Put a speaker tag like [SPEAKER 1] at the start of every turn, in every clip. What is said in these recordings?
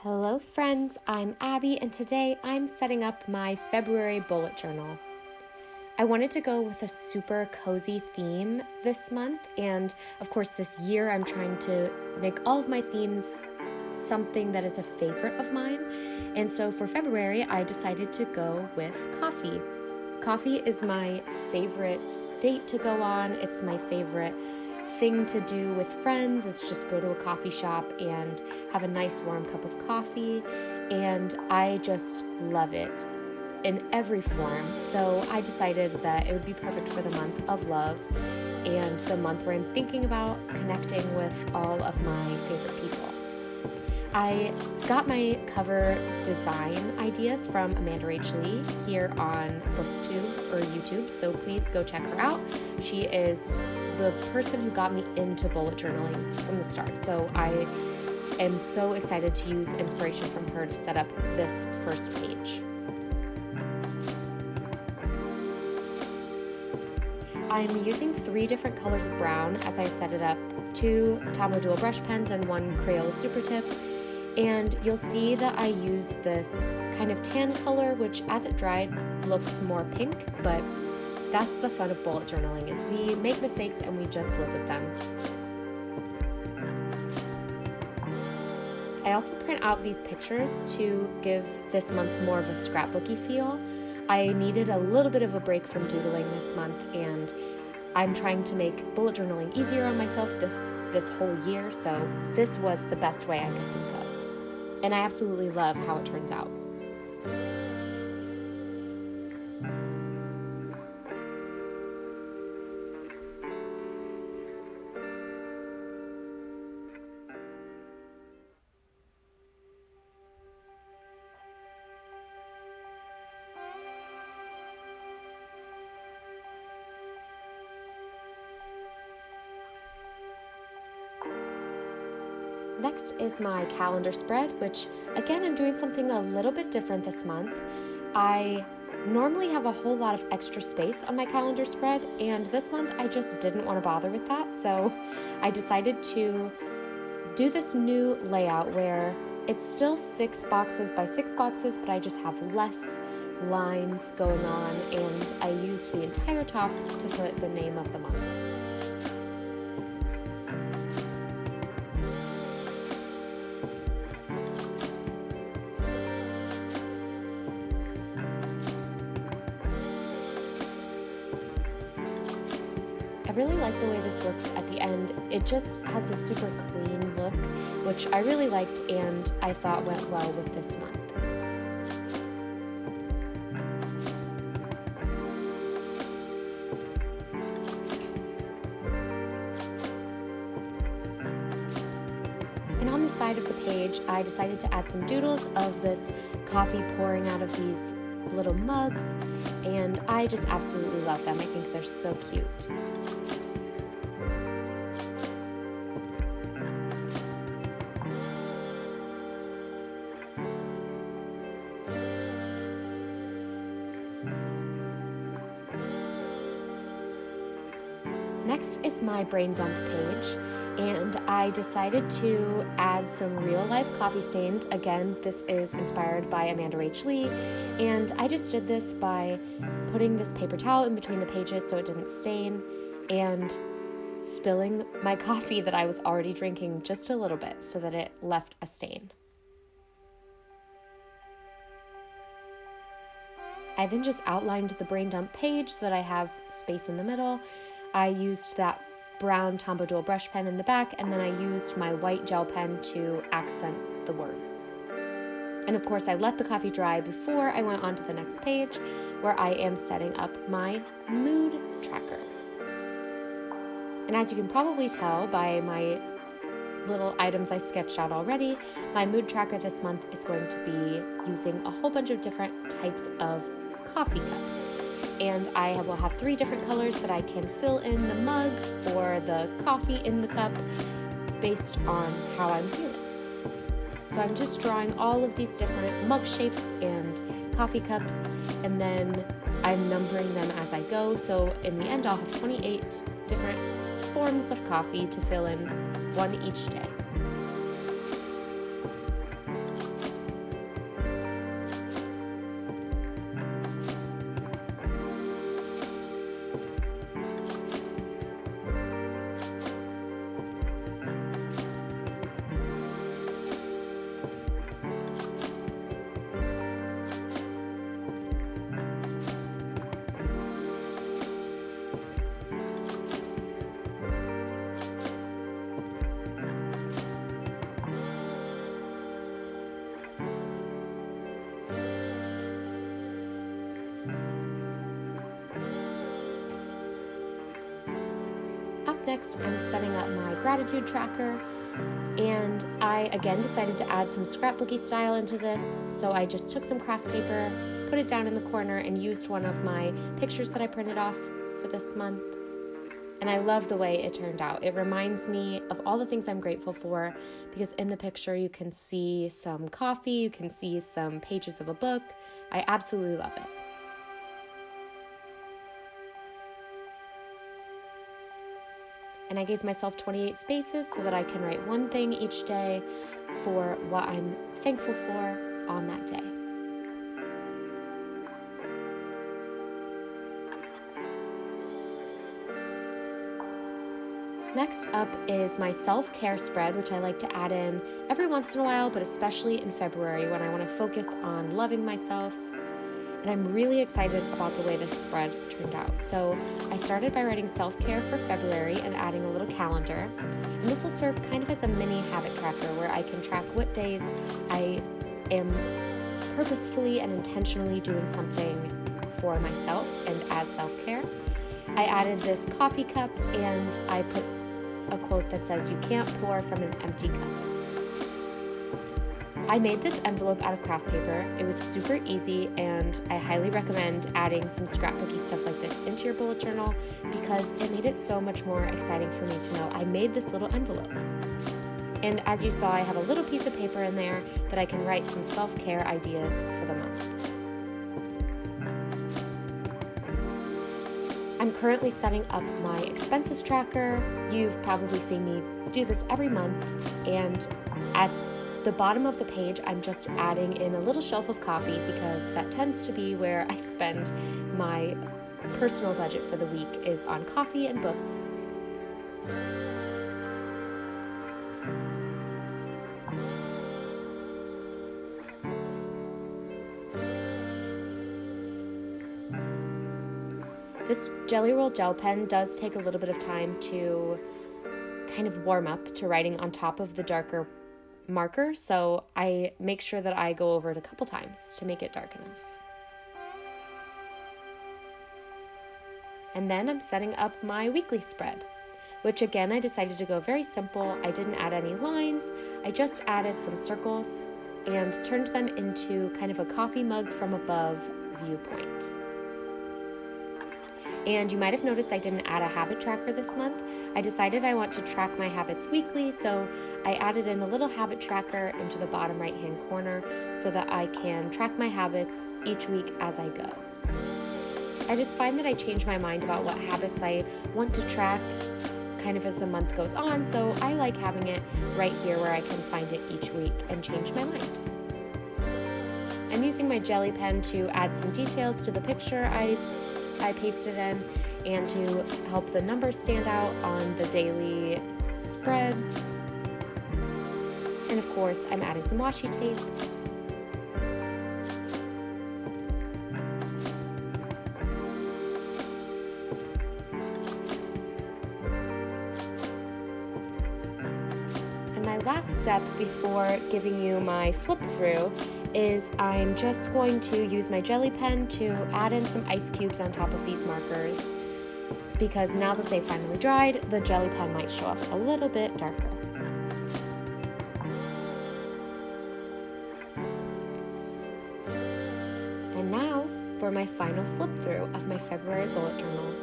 [SPEAKER 1] Hello friends, I'm Abby and today I'm setting up my February bullet journal. I wanted to go with a super cozy theme this month, and of course this year I'm trying to make all of my themes something that is a favorite of mine. And so for February I decided to go with coffee. Coffee is my favorite date to go on. It's my favorite thing to do with friends is just go to a coffee shop and have a nice warm cup of coffee, and I just love it in every form. So I decided that it would be perfect for the month of love and the month where I'm thinking about connecting with all of my favorite people. I got my cover design ideas from Amanda Rachel Lee here on BookTube or YouTube, so please go check her out. She is the person who got me into bullet journaling from the start, so I am so excited to use inspiration from her to set up this first page. I'm using 3 different colors of brown as I set it up, 2 Tombow dual brush pens and 1 Crayola super tip. And you'll see that I use this kind of tan color, which as it dried looks more pink, but that's the fun of bullet journaling, is we make mistakes and we just live with them. I also print out these pictures to give this month more of a scrapbooky feel. I needed a little bit of a break from doodling this month, and I'm trying to make bullet journaling easier on myself this whole year, so this was the best way I could think of. And I absolutely love how it turns out. Next is my calendar spread, which again, I'm doing something a little bit different this month. I normally have a whole lot of extra space on my calendar spread, and this month I just didn't want to bother with that, so I decided to do this new layout where it's still 6 boxes by 6 boxes, but I just have less lines going on, and I used the entire top to put the name of the month. I really like the way this looks at the end. It just has a super clean look, which I really liked and I thought went well with this month. And on the side of the page, I decided to add some doodles of this coffee pouring out of these little mugs, and I just absolutely love them. I think they're so cute. Next is my brain dump page, and I decided to add some real life coffee stains. Again, this is inspired by Amanda Rachel Lee, and I just did this by putting this paper towel in between the pages so it didn't stain, and spilling my coffee that I was already drinking just a little bit so that it left a stain. I then just outlined the brain dump page so that I have space in the middle. I used that brown Tombow dual brush pen in the back, and then I used my white gel pen to accent the words. And of course I let the coffee dry before I went on to the next page, where I am setting up my mood tracker. And as you can probably tell by my little items I sketched out already, my mood tracker this month is going to be using a whole bunch of different types of coffee cups. And I will have 3 different colors that I can fill in the mug or the coffee in the cup based on how I'm feeling. So I'm just drawing all of these different mug shapes and coffee cups, and then I'm numbering them as I go. So in the end I'll have 28 different forms of coffee to fill in, one each day. Next, I'm setting up my gratitude tracker, and I again decided to add some scrapbooky style into this, so I just took some craft paper, put it down in the corner, and used one of my pictures that I printed off for this month. And I love the way it turned out. It reminds me of all the things I'm grateful for, because in the picture you can see some coffee, you can see some pages of a book. I absolutely love it. And I gave myself 28 spaces so that I can write one thing each day for what I'm thankful for on that day. Next up is my self-care spread, which I like to add in every once in a while, but especially in February when I want to focus on loving myself. And I'm really excited about the way this spread turned out. So I started by writing self-care for February and adding a little calendar. And this will serve kind of as a mini habit tracker where I can track what days I am purposefully and intentionally doing something for myself and as self-care. I added this coffee cup and I put a quote that says, "You can't pour from an empty cup." I made this envelope out of craft paper. It was super easy, and I highly recommend adding some scrapbooky stuff like this into your bullet journal because it made it so much more exciting for me to know I made this little envelope. And as you saw, I have a little piece of paper in there that I can write some self-care ideas for the month. I'm currently setting up my expenses tracker. You've probably seen me do this every month, and at the bottom of the page, I'm just adding in a little shelf of coffee because that tends to be where I spend my personal budget for the week is on coffee and books. This Jelly Roll gel pen does take a little bit of time to kind of warm up to writing on top of the darker marker, so I make sure that I go over it a couple times to make it dark enough. And then I'm setting up my weekly spread, which again I decided to go very simple. I didn't add any lines, I just added some circles and turned them into kind of a coffee mug from above viewpoint. And you might have noticed I didn't add a habit tracker this month. I decided I want to track my habits weekly, so I added in a little habit tracker into the bottom right-hand corner so that I can track my habits each week as I go. I just find that I change my mind about what habits I want to track kind of as the month goes on, so I like having it right here where I can find it each week and change my mind. I'm using my jelly pen to add some details to the picture I pasted in and to help the numbers stand out on the daily spreads. And of course, I'm adding some washi tape. And my last step before giving you my flip through is I'm just going to use my jelly pen to add in some ice cubes on top of these markers because now that they finally dried, the jelly pen might show up a little bit darker. And now for my final flip through of my February bullet journal.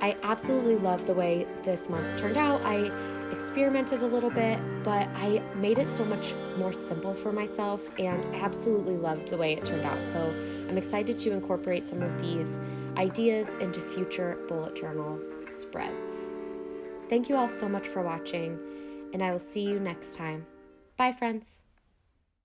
[SPEAKER 1] I absolutely love the way this month turned out. I experimented a little bit, but I made it so much more simple for myself and absolutely loved the way it turned out. So I'm excited to incorporate some of these ideas into future bullet journal spreads. Thank you all so much for watching, and I will see you next time. Bye, friends.